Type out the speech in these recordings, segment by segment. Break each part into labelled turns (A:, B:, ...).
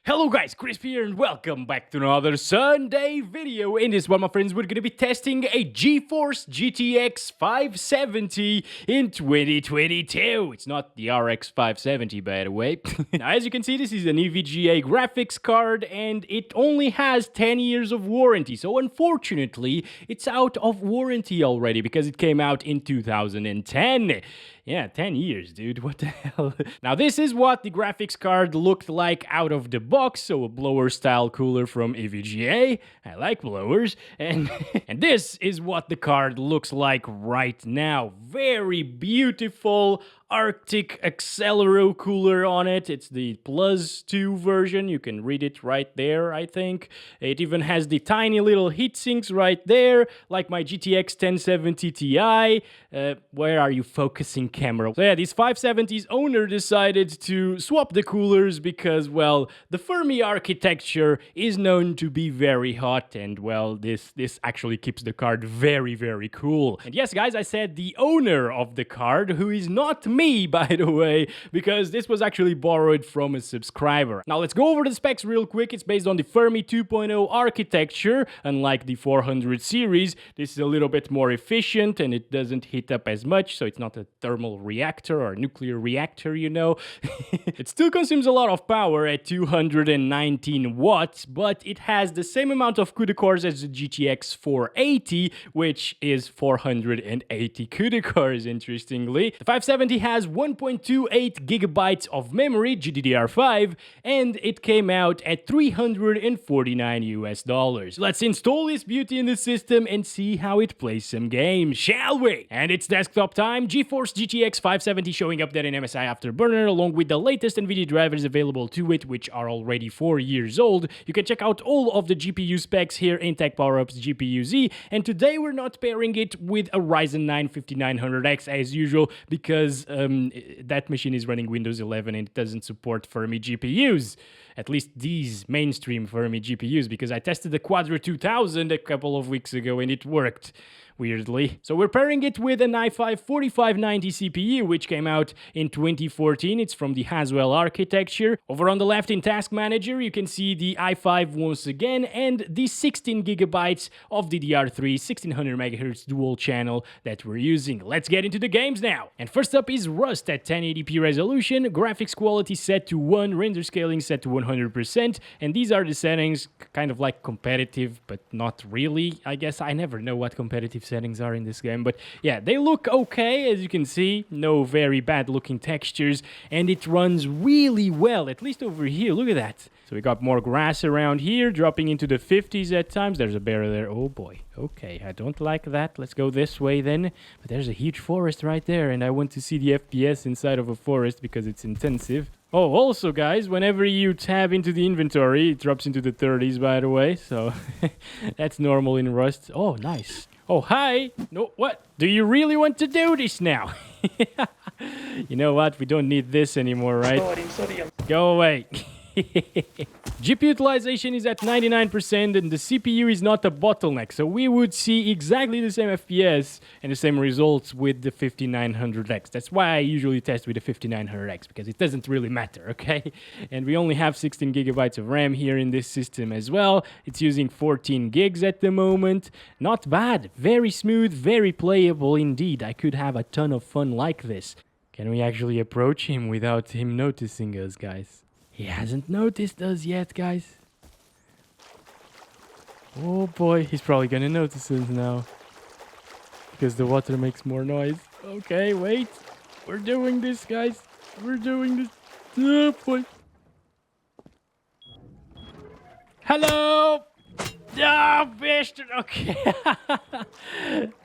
A: Hello guys, Chris here and welcome back to another Sunday video. In this one, my friends, we're gonna be testing a GeForce GTX 570 in 2022. It's not the RX 570, by the way. Now, as you can see, this is an EVGA graphics card and it only has 10 years of warranty. So unfortunately, it's out of warranty already because it came out in 2010. Yeah, 10 years, dude. What the hell? Now, this is what the graphics card looked like out of the box. So a blower-style cooler from EVGA. I like blowers. And this is what the card looks like right now. Very beautiful Arctic Accelero cooler on it. It's the +2 version. You can read it right there, I think. It even has the tiny little heat sinks right there, like my GTX 1070 Ti. Where are you focusing, camera? So yeah, this 570's owner decided to swap the coolers because, well, the Fermi architecture is known to be very hot, and well, this actually keeps the card very, very cool. And yes, guys, I said the owner of the card, who is not me, by the way, because this was actually borrowed from a subscriber. Now, let's go over the specs real quick. It's based on the Fermi 2.0 architecture. Unlike the 400 series, this is a little bit more efficient and it doesn't heat up as much, so it's not a thermal reactor or nuclear reactor, you know. It still consumes a lot of power at 219 watts, but it has the same amount of CUDA cores as the GTX 480, which is 480 CUDA cores, interestingly. The 570 has 1.28 gigabytes of memory, GDDR5, and it came out at $349 US. Let's install this beauty in the system and see how it plays some games, shall we? And it's desktop time. GeForce GTX 570 showing up there in MSI Afterburner, along with the latest Nvidia drivers available to it, which are already 4 years old. You can check out all of the GPU specs here in Tech Power-Ups GPU-Z, and today we're not pairing it with a Ryzen 9 5900X as usual, because that machine is running Windows 11 and it doesn't support Fermi GPUs. At least these mainstream Fermi GPUs, because I tested the Quadro 2000 a couple of weeks ago and it worked. Weirdly. So we're pairing it with an i5 4590 CPU, which came out in 2014. It's from the Haswell architecture. Over on the left in Task Manager, you can see the i5 once again, and the 16 gigabytes of DDR3 1600 MHz dual channel that we're using. Let's get into the games now. And first up is Rust at 1080p resolution, graphics quality set to 1, render scaling set to 100%, and these are the settings, kind of like competitive, but not really, I guess. I never know what competitive settings are in this game, but yeah, they look okay, as you can see. No very bad looking textures, and it runs really well, at least over here. Look at that. So we got more grass around here, dropping into the 50s at times. There's a bear there. Oh boy. Okay, I don't like that. Let's go this way then. But there's a huge forest right there, and I want to see the FPS inside of a forest because it's intensive. Oh, also, guys, whenever you tab into the inventory, it drops into the 30s, by the way, so that's normal in Rust. Oh, nice. Oh, hi. No, what? Do you really want to do this now? You know what? We don't need this anymore, right? Sorry. Go away. GPU utilization is at 99% and the CPU is not a bottleneck, so we would see exactly the same FPS and the same results with the 5900X. That's why I usually test with the 5900X, because it doesn't really matter, okay? And we only have 16 gigabytes of RAM here in this system as well. It's using 14 gigs at the moment. Not bad. Very smooth, very playable indeed. I could have a ton of fun like this. Can we actually approach him without him noticing us, guys? He hasn't noticed us yet, guys. Oh boy, he's probably gonna notice us now, because the water makes more noise. Okay, wait. We're doing this, guys. We're doing this. Oh boy. Hello! Oh, bastard! Okay.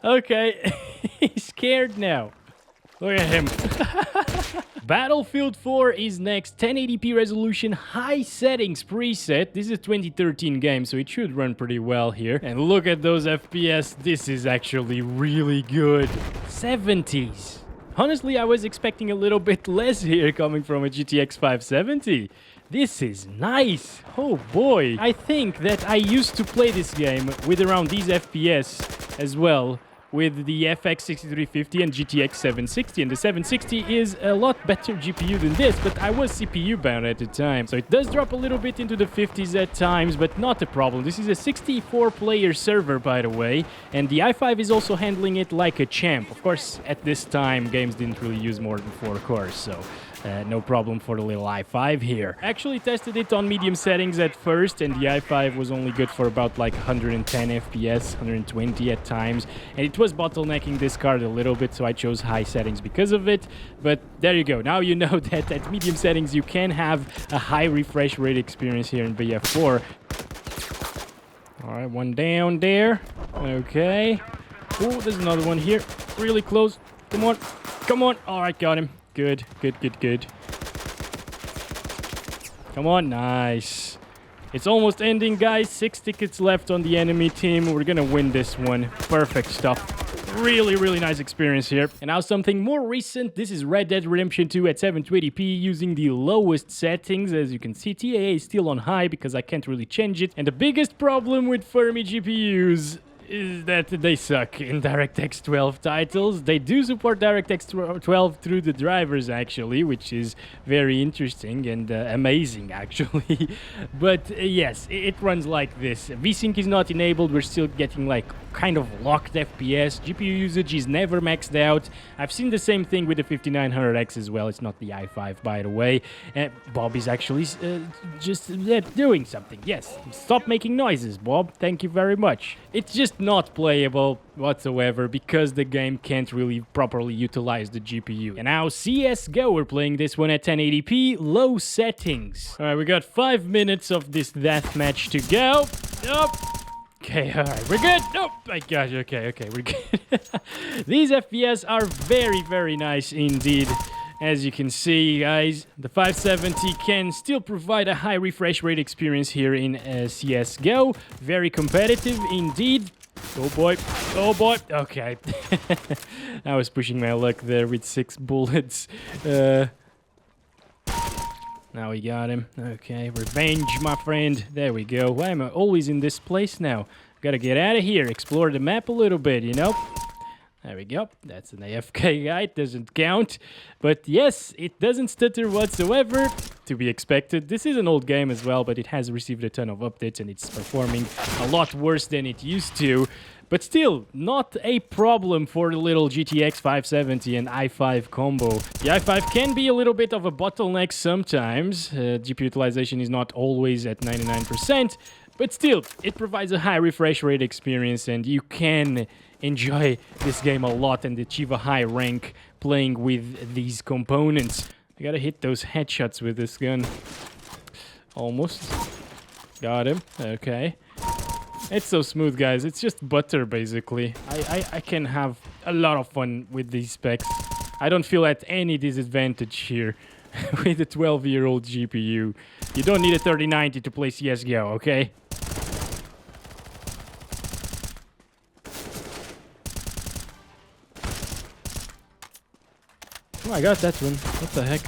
A: Okay. He's scared now. Look at him. Battlefield 4 is next. 1080p resolution, high settings preset. This is a 2013 game, so it should run pretty well here. And look at those FPS. This is actually really good. 70s. Honestly, I was expecting a little bit less here coming from a GTX 570. This is nice. Oh boy. I think that I used to play this game with around these FPS as well with the FX 6350 and GTX 760, and the 760 is a lot better GPU than this, but I was CPU bound at the time, so it does drop a little bit into the 50s at times, but not a problem. This is a 64-player server, by the way, and the i5 is also handling it like a champ. Of course, at this time, games didn't really use more than 4 cores, so no problem for the little i5 here. Actually tested it on medium settings at first, and the i5 was only good for about like 110 FPS, 120 at times, and it was bottlenecking this card a little bit, so I chose high settings because of it. But there you go. Now you know that at medium settings you can have a high refresh rate experience here in BF4. Alright, one down there. Okay. Oh, there's another one here. Really close. Come on. Come on. Alright, got him. Good, good, good, good. Come on, nice. It's almost ending, guys. 6 tickets left on the enemy team. We're gonna win this one. Perfect stuff. Really, really nice experience here. And now something more recent. This is Red Dead Redemption 2 at 720p using the lowest settings. As you can see, TAA is still on high because I can't really change it. And the biggest problem with Fermi GPUs is that they suck in DirectX 12 titles. They do support DirectX 12 through the drivers, actually, which is very interesting and amazing, actually. But yes, it runs like this. VSync is not enabled. We're still getting like kind of locked FPS. GPU usage is never maxed out. I've seen the same thing with the 5900X as well. It's not the i5, by the way. Bob is actually just doing something. Yes, stop making noises, Bob. Thank you very much. It's just not playable whatsoever because the game can't really properly utilize the GPU. And now CSGO, we're playing this one at 1080p, low settings. All right, we got 5 minutes of this deathmatch to go. Okay, all right, we're good. Oh my gosh, okay, we're good. These FPS are very, very nice indeed. As you can see, guys, the 570 can still provide a high refresh rate experience here in CSGO. Very competitive indeed. Oh boy, oh boy. Okay. I was pushing my luck there with 6 bullets. Now we got him. Okay, revenge, my friend. There we go. Why am I always in this place now? Gotta get out of here, explore the map a little bit, you know? There we go. That's an AFK guy. It doesn't count. But yes, it doesn't stutter whatsoever. To be expected. This is an old game as well, but it has received a ton of updates and it's performing a lot worse than it used to. But still, not a problem for the little GTX 570 and i5 combo. The i5 can be a little bit of a bottleneck sometimes. GPU utilization is not always at 99%. But still, it provides a high refresh rate experience and you can enjoy this game a lot and achieve a high rank playing with these components. I gotta hit those headshots with this gun. Almost. Got him. Okay. It's so smooth, guys. It's just butter, basically. I can have a lot of fun with these specs. I don't feel at any disadvantage here with a 12-year-old GPU. You don't need a 3090 to play CSGO, okay? Oh, I got that one. What the heck?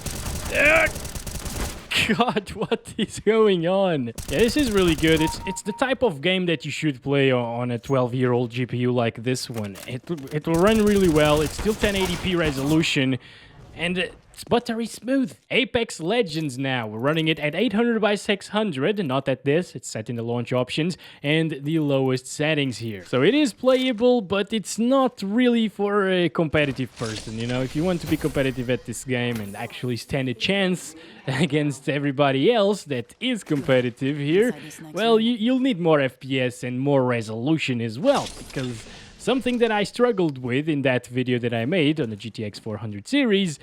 A: God, what is going on? Yeah, this is really good. It's the type of game that you should play on a 12-year-old GPU like this one. It will run really well. It's still 1080p resolution, and it's buttery smooth. Apex Legends now. We're running it at 800 by 600, not at this. It's set in the launch options and the lowest settings here. So it is playable, but it's not really for a competitive person, you know? If you want to be competitive at this game and actually stand a chance against everybody else that is competitive here, well, you'll need more FPS and more resolution as well, because something that I struggled with in that video that I made on the GTX 400 series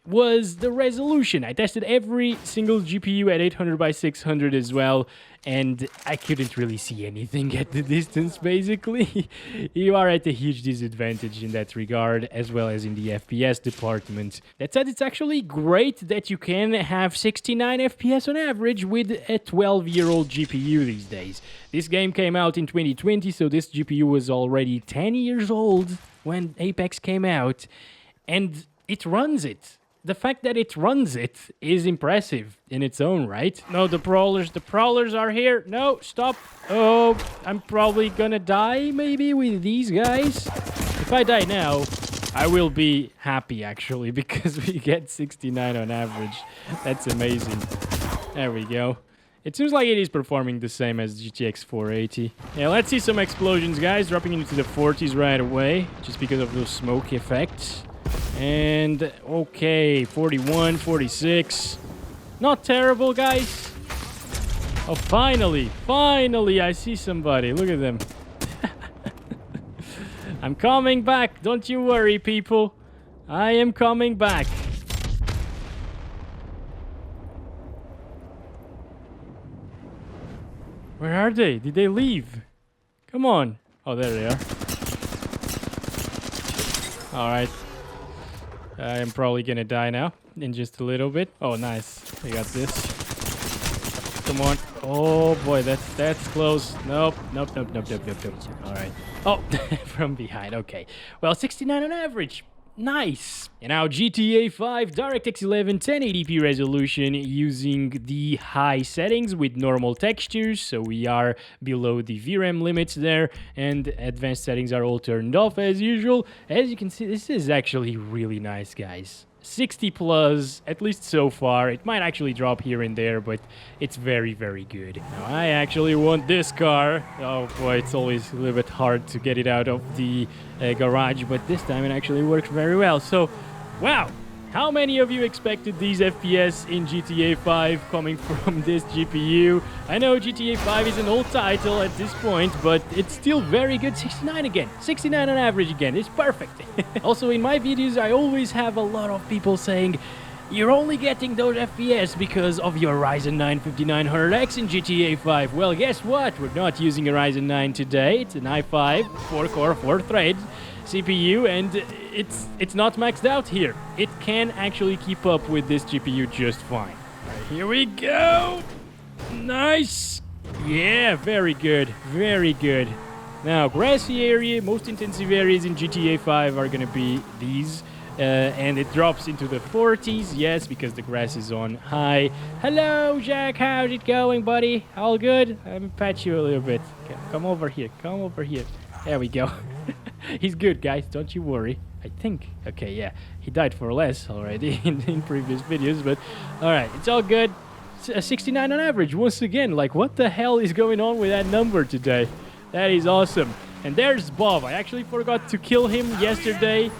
A: was the resolution. I tested every single GPU at 800 by 600 as well, and I couldn't really see anything at the distance, basically. You are at a huge disadvantage in that regard, as well as in the FPS department. That said, it's actually great that you can have 69 FPS on average with a 12-year-old GPU these days. This game came out in 2020, so this GPU was already 10 years old when Apex came out, and it runs it. The fact that it runs it is impressive in its own right. No, the prowlers are here. No, stop. Oh, I'm probably gonna die maybe with these guys. If I die now, I will be happy actually because we get 69 on average. That's amazing. There we go. It seems like it is performing the same as GTX 480. Yeah, let's see some explosions, guys. Dropping into the 40s right away, just because of those smoke effects. And, okay, 41, 46. Not terrible, guys. Oh, finally, I see somebody. Look at them. I'm coming back. Don't you worry, people. I am coming back. Where are they? Did they leave? Come on. Oh, there they are. Alright. I am probably gonna die now in just a little bit. Oh, nice. I got this. Come on. Oh, boy. That's close. Nope. Alright. Oh, from behind. Okay. Well, 69 on average. Nice. And now GTA 5 DirectX 11 1080p resolution using the high settings with normal textures, so we are below the VRAM limits there, and advanced settings are all turned off as usual. As you can see, this is actually really nice, guys. 60 plus, at least so far. It might actually drop here and there, but it's very, very good. Now, I actually want this car. Oh boy, it's always a little bit hard to get it out of the garage, but this time it actually worked very well. So, wow! How many of you expected these FPS in GTA 5 coming from this GPU? I know GTA 5 is an old title at this point, but it's still very good. 69 again. 69 on average again. It's perfect. Also, in my videos, I always have a lot of people saying, you're only getting those FPS because of your Ryzen 9 5900X in GTA 5. Well, guess what? We're not using a Ryzen 9 today. It's an i5 4-core, 4-thread CPU, and it's not maxed out here. It can actually keep up with this GPU just fine. Right, here we go. Nice. Yeah, very good. Very good. Now, grassy area, most intensive areas in GTA 5 are gonna be these. And it drops into the 40s, yes, because the grass is on high. Hello, Jack, how's it going, buddy? All good? Let me pat you a little bit. Come over here, come over here. There we go. He's good, guys, don't you worry. I think. Okay, yeah, he died for less already in previous videos, but alright, it's all good. 69 on average, once again. Like, what the hell is going on with that number today? That is awesome. And there's Bob. I actually forgot to kill him yesterday.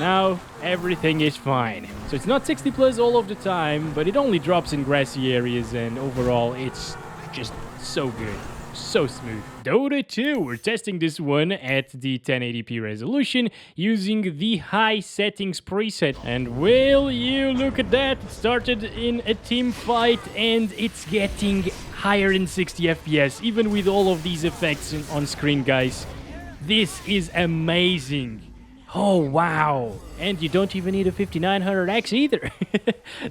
A: Now everything is fine. So it's not 60 plus all of the time, but it only drops in grassy areas, and overall it's just so good. So smooth. Dota 2, we're testing this one at the 1080p resolution using the high settings preset. And will you look at that? It started in a team fight and it's getting higher than 60 FPS, even with all of these effects on screen, guys. This is amazing. Oh, wow. And you don't even need a 5900X either.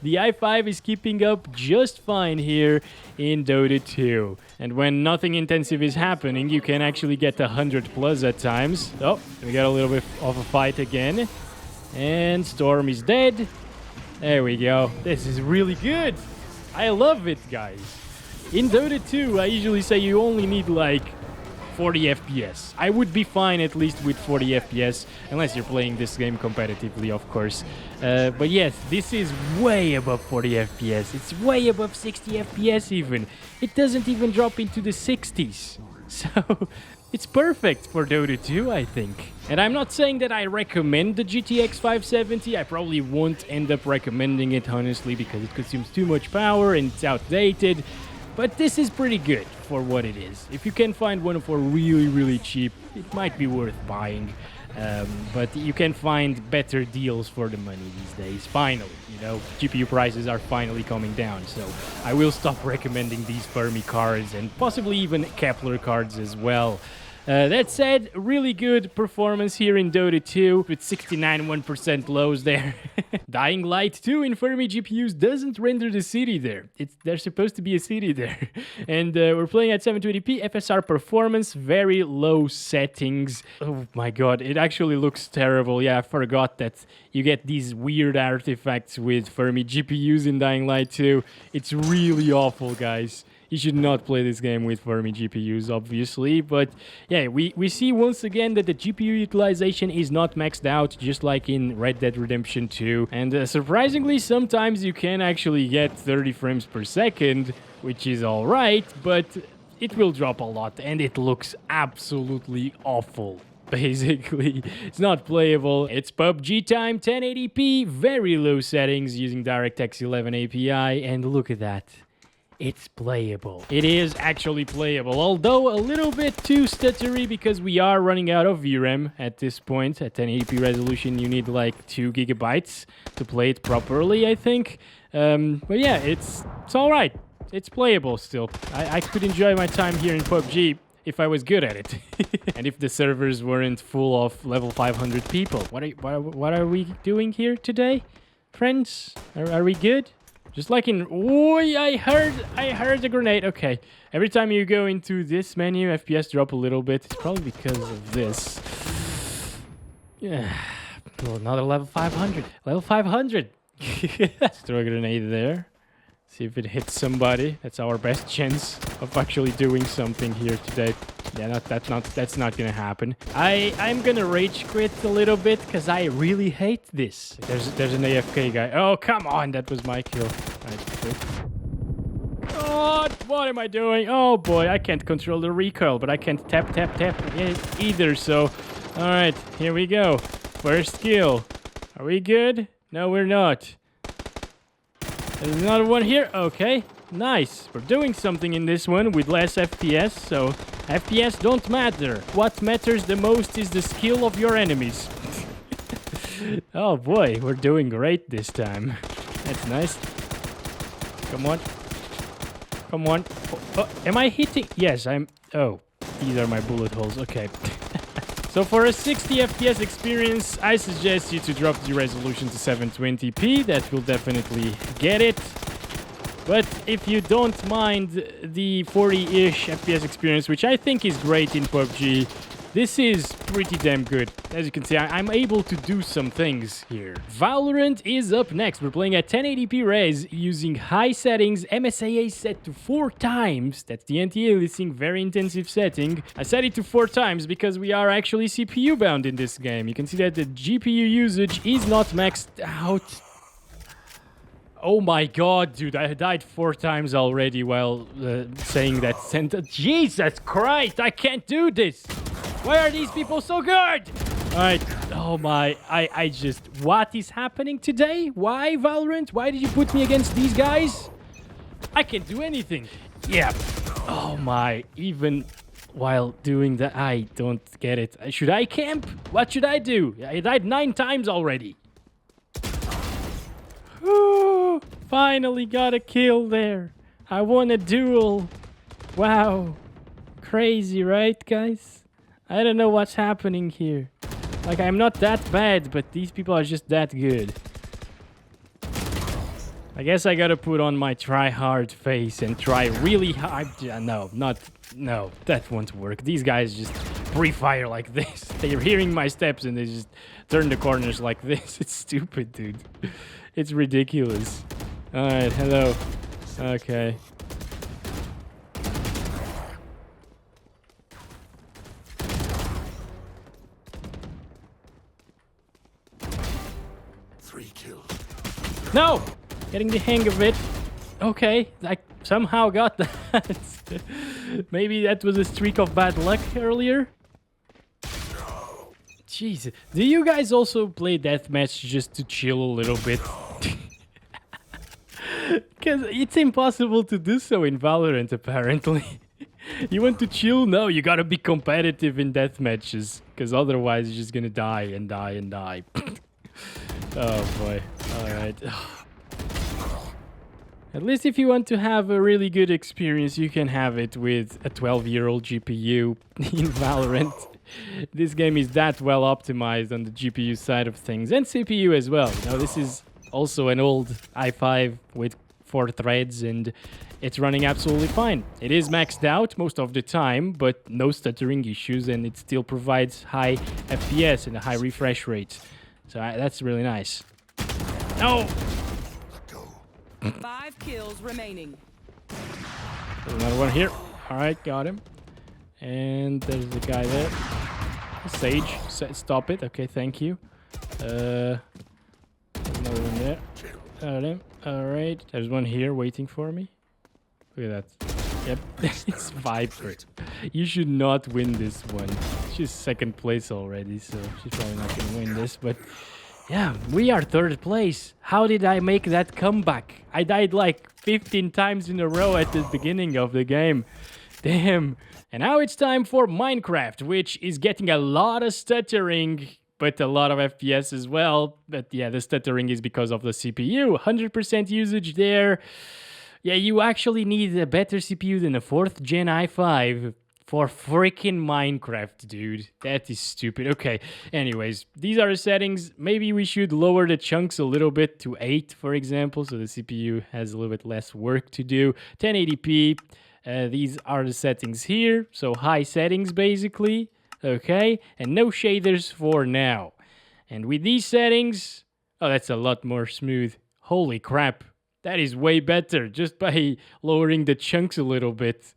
A: The i5 is keeping up just fine here in Dota 2. And when nothing intensive is happening, you can actually get 100 plus at times. Oh, we got a little bit of a fight again. And Storm is dead. There we go. This is really good. I love it, guys. In Dota 2, I usually say you only need like 40 FPS. I would be fine at least with 40 FPS, unless you're playing this game competitively, of course. But yes, this is way above 40 FPS. It's way above 60 FPS even. It doesn't even drop into the 60s. So it's perfect for Dota 2, I think. And I'm not saying that I recommend the GTX 570. I probably won't end up recommending it, honestly, because it consumes too much power and it's outdated. But this is pretty good for what it is. If you can find one for really, really cheap, it might be worth buying. But you can find better deals for the money these days. Finally, you know, GPU prices are finally coming down. So I will stop recommending these Fermi cards and possibly even Kepler cards as well. That said, really good performance here in Dota 2 with 69% lows there. Dying Light 2 in Fermi GPUs doesn't render the city there. There's supposed to be a city there. And we're playing at 720p FSR performance, very low settings. Oh my god, it actually looks terrible. Yeah, I forgot that you get these weird artifacts with Fermi GPUs in Dying Light 2. It's really awful, guys. You should not play this game with Fermi GPUs, obviously. But yeah, we see once again that the GPU utilization is not maxed out, just like in Red Dead Redemption 2. And surprisingly, sometimes you can actually get 30 frames per second, which is alright, but it will drop a lot, and it looks absolutely awful. Basically, it's not playable. It's PUBG time, 1080p, very low settings using DirectX 11 API, and look at that. It's playable. It is actually playable, although a little bit too stuttery because we are running out of VRAM at this point. At 1080p resolution, you need like 2 gigabytes to play it properly, I think. But yeah, it's all right. It's playable still. I could enjoy my time here in PUBG if I was good at it. And if the servers weren't full of level 500 people. What are we doing here today, friends? Are we good? Just like in... Oh, I heard the grenade. Okay. Every time you go into this menu, FPS drop a little bit. It's probably because of this. Yeah. Well, another level 500. Level 500. Let's throw a grenade there. See if it hits somebody. That's our best chance of actually doing something here today. Yeah, that's not gonna happen. I'm gonna rage quit a little bit because I really hate this. There's an AFK guy. Oh, come on, that was my kill. Right, oh, what am I doing? Oh boy, I can't control the recoil, but I can't tap either. So, all right, here we go. First kill. Are we good? No, we're not. There's another one here. Okay, nice. We're doing something in this one with less FPS, so FPS don't matter. What matters the most is the skill of your enemies. Oh boy, we're doing great this time. That's nice. Come on. Come on. Oh, am I hitting? Yes, I'm... Oh, these are my bullet holes. Okay. So for a 60 FPS experience, I suggest you to drop the resolution to 720p. That will definitely get it. But if you don't mind the 40-ish FPS experience, which I think is great in PUBG, this is pretty damn good. As you can see, I'm able to do some things here. Valorant is up next. We're playing at 1080p res using high settings, MSAA set to 4 times. That's the anti-aliasing, very intensive setting. I set it to 4 times because we are actually CPU bound in this game. You can see that the GPU usage is not maxed out. Oh my god, dude, I died 4 times already while saying that sentence. Jesus Christ, I can't do this! Why are these people so good? Alright, oh my, I just... What is happening today? Why, Valorant? Why did you put me against these guys? I can't do anything. Yeah. Oh my, even while doing that, I don't get it. Should I camp? What should I do? I died 9 times already. Ooh, finally got a kill there. I won a duel. Wow. Crazy, right, guys? I don't know what's happening here. Like, I'm not that bad, but these people are just that good. I guess I gotta put on my try-hard face and try really hard. No, that won't work. These guys just pre-fire like this. They're hearing my steps and they just turn the corners like this. It's stupid, dude. It's ridiculous. Alright, hello. Okay. No! Getting the hang of it. Okay, I somehow got that. Maybe that was a streak of bad luck earlier. Jeez. Do you guys also play deathmatch just to chill a little bit? Because it's impossible to do so in Valorant, apparently. You want to chill? No, you gotta be competitive in deathmatches. Because otherwise you're just gonna die and die and die. Oh boy. Alright. At least if you want to have a really good experience, you can have it with a 12-year-old GPU in Valorant. This game is that well optimized on the GPU side of things, and CPU as well. Now, this is also an old i5 with 4 threads, and it's running absolutely fine. It is maxed out most of the time, but no stuttering issues, and it still provides high FPS and a high refresh rate. So that's really nice. No!
B: 5 kills remaining.
A: There's another one here. All right, got him. And there's the guy there. Sage, stop it. Okay, thank you. There's another one there. Got him. All right. There's one here waiting for me. Look at that. Yep, it's Viper. You should not win this one. She's second place already, so she's probably not going to win this. But yeah, we are third place. How did I make that comeback? I died like 15 times in a row at the beginning of the game. Damn. And now it's time for Minecraft, which is getting a lot of stuttering, but a lot of FPS as well. But yeah, the stuttering is because of the CPU. 100% usage there. Yeah, you actually need a better CPU than a 4th Gen i5 for freaking Minecraft, dude. That is stupid. Okay, anyways, these are the settings. Maybe we should lower the chunks a little bit to 8, for example, so the CPU has a little bit less work to do. 1080p. These are the settings here. So high settings, basically. Okay, and no shaders for now. And with these settings... Oh, that's a lot more smooth. Holy crap. That is way better just by lowering the chunks a little bit.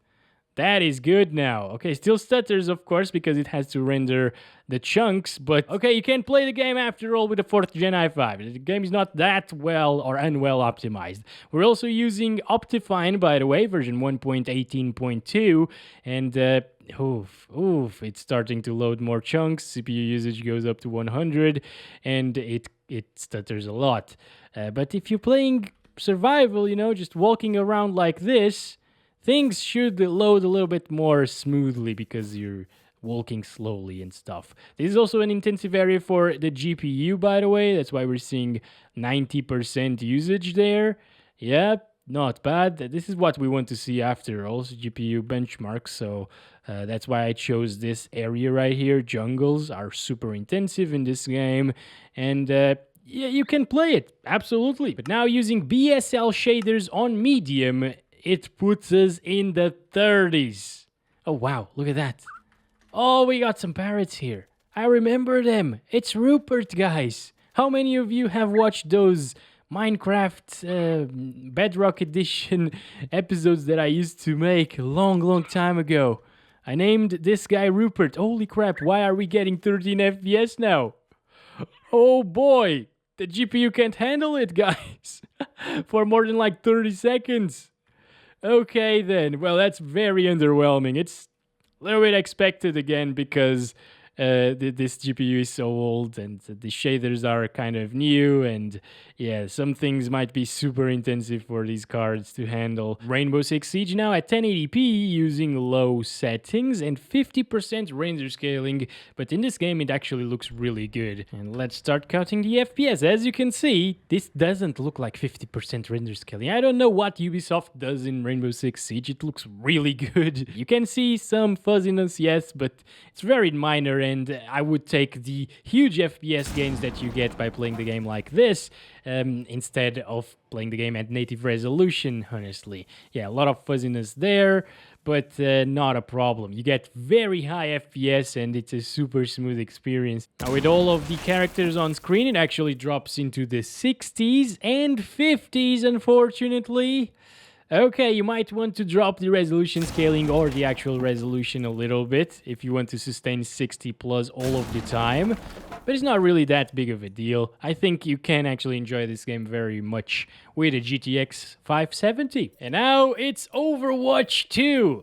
A: That is good now. Okay, still stutters, of course, because it has to render the chunks. But, okay, you can play the game after all with the 4th Gen i5. The game is not that well or unwell optimized. We're also using Optifine, by the way, version 1.18.2. And, oof, it's starting to load more chunks. CPU usage goes up to 100, and it stutters a lot. But if you're playing survival, you know, just walking around like this, things should load a little bit more smoothly because you're walking slowly and stuff. This is also an intensive area for the GPU, by the way. That's why we're seeing 90% usage there. Yeah, not bad. This is what we want to see after all, GPU benchmarks. So that's why I chose this area right here. Jungles are super intensive in this game. And yeah, you can play it, absolutely. But now using BSL shaders on medium, it puts us in the 30s. Oh, wow, look at that. Oh, we got some parrots here. I remember them. It's Rupert, guys. How many of you have watched those Minecraft Bedrock Edition episodes that I used to make a long time ago? I named this guy Rupert. Holy crap, why are we getting 13 FPS now? Oh boy, the GPU can't handle it, guys. For more than like 30 seconds. Okay then, well that's very underwhelming. It's a little bit expected again because this GPU is so old and the shaders are kind of new, and yeah, some things might be super intensive for these cards to handle. Rainbow Six Siege now at 1080p using low settings and 50% render scaling, but in this game it actually looks really good. And let's start counting the FPS. As you can see, this doesn't look like 50% render scaling. I don't know what Ubisoft does in Rainbow Six Siege. It looks really good. You can see some fuzziness, yes, but it's very minor, and I would take the huge FPS gains that you get by playing the game like this instead of playing the game at native resolution, honestly. Yeah, a lot of fuzziness there, but not a problem. You get very high FPS and it's a super smooth experience. Now with all of the characters on screen, it actually drops into the 60s and 50s, unfortunately. Okay, you might want to drop the resolution scaling or the actual resolution a little bit if you want to sustain 60 plus all of the time. But it's not really that big of a deal. I think you can actually enjoy this game very much with a GTX 570. And now it's Overwatch 2.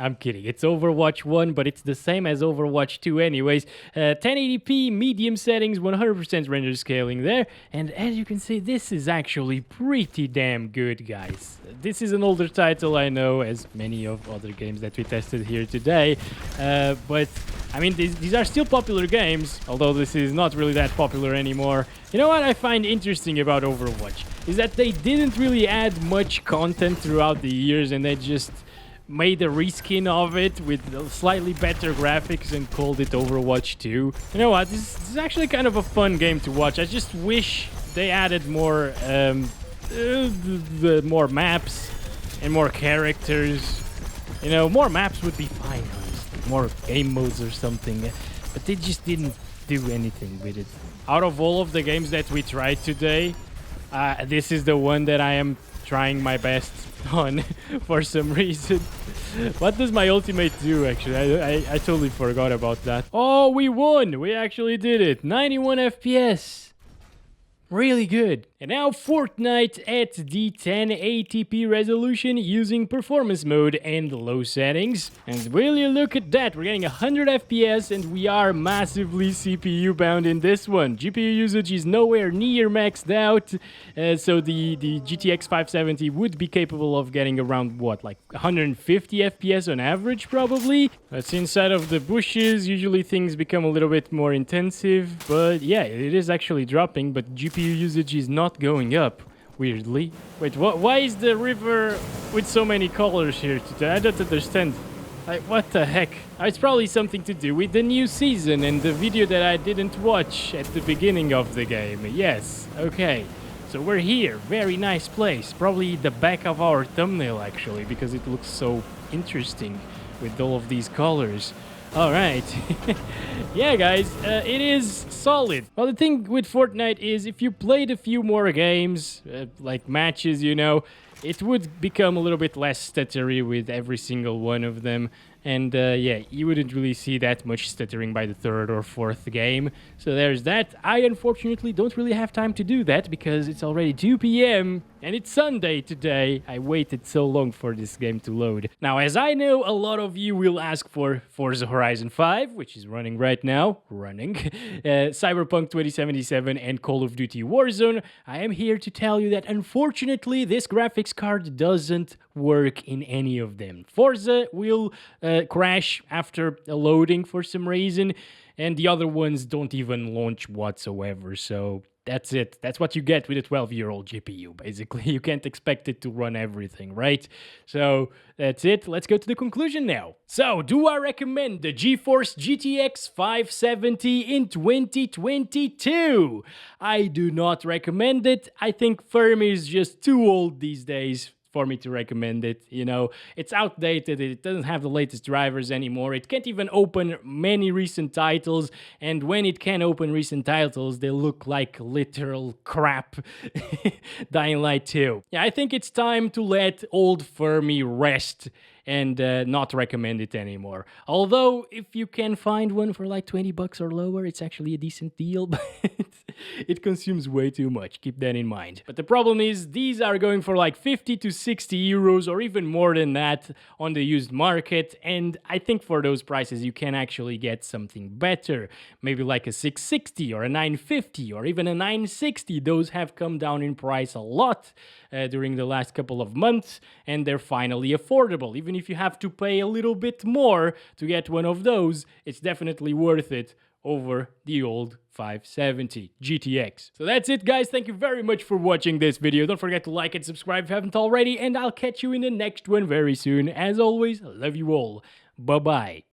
A: I'm kidding, it's Overwatch 1, but it's the same as Overwatch 2 anyways. 1080p, medium settings, 100% render scaling there. And as you can see, this is actually pretty damn good, guys. This is an older title, I know, as many of other games that we tested here today. But, I mean, these are still popular games, although this is not really that popular anymore. You know what I find interesting about Overwatch? Is that they didn't really add much content throughout the years, and they just made a reskin of it with slightly better graphics and called it Overwatch 2. You know what, this is actually kind of a fun game to watch. I just wish they added more more maps and more characters. You know, more maps would be fine, honestly. More game modes or something, but they just didn't do anything with it. Out of all of the games that we tried today, this is the one that I am trying my best on for some reason. What does my ultimate do, actually? I totally forgot about that. Oh, we won! We actually did it. 91 FPS. Really good. And now Fortnite at the 1080p resolution using performance mode and low settings. And will you look at that? We're getting 100 FPS and we are massively CPU bound in this one. GPU usage is nowhere near maxed out. So the GTX 570 would be capable of getting around what, like 150 FPS on average probably. That's inside of the bushes. Usually things become a little bit more intensive. But yeah, it is actually dropping, but GPU usage is not going up, weirdly. Wait, why is the river with so many colors here today? I don't understand. Like, what the heck? It's probably something to do with the new season and the video that I didn't watch at the beginning of the game. Yes, okay. So we're here. Very nice place. Probably the back of our thumbnail, actually, because it looks so interesting with all of these colors. All right. Yeah, guys, it is solid. Well, the thing with Fortnite is if you played a few more games, like matches, you know, it would become a little bit less stuttery with every single one of them. And yeah, you wouldn't really see that much stuttering by the third or fourth game. So there's that. I unfortunately don't really have time to do that because it's already 2 p.m. and it's Sunday today. I waited so long for this game to load. Now, as I know, a lot of you will ask for Forza Horizon 5, which is running right now. Cyberpunk 2077 and Call of Duty Warzone. I am here to tell you that unfortunately this graphics card doesn't work in any of them. Forza will crash after loading for some reason, and the other ones don't even launch whatsoever. So that's it. That's what you get with a 12-year-old GPU, basically. You can't expect it to run everything, right? So that's it. Let's go to the conclusion now. So, do I recommend the GeForce GTX 570 in 2022? I do not recommend it. I think Fermi is just too old these days for me to recommend it. You know, it's outdated, it doesn't have the latest drivers anymore, it can't even open many recent titles, and when it can open recent titles, they look like literal crap. Dying Light 2. Yeah, I think it's time to let old Fermi rest and not recommend it anymore. Although, if you can find one for like 20 bucks or lower, it's actually a decent deal, but it consumes way too much. Keep that in mind. But the problem is, these are going for like 50 to 60 euros or even more than that on the used market, and I think for those prices you can actually get something better. Maybe like a 660 or a 950 or even a 960. Those have come down in price a lot during the last couple of months, and they're finally affordable. Even if you have to pay a little bit more to get one of those, it's definitely worth it over the old 570 GTX. So that's it, guys. Thank you very much for watching this video. Don't forget to like and subscribe if you haven't already, and I'll catch you in the next one very soon. As always, I love you all. Bye-bye.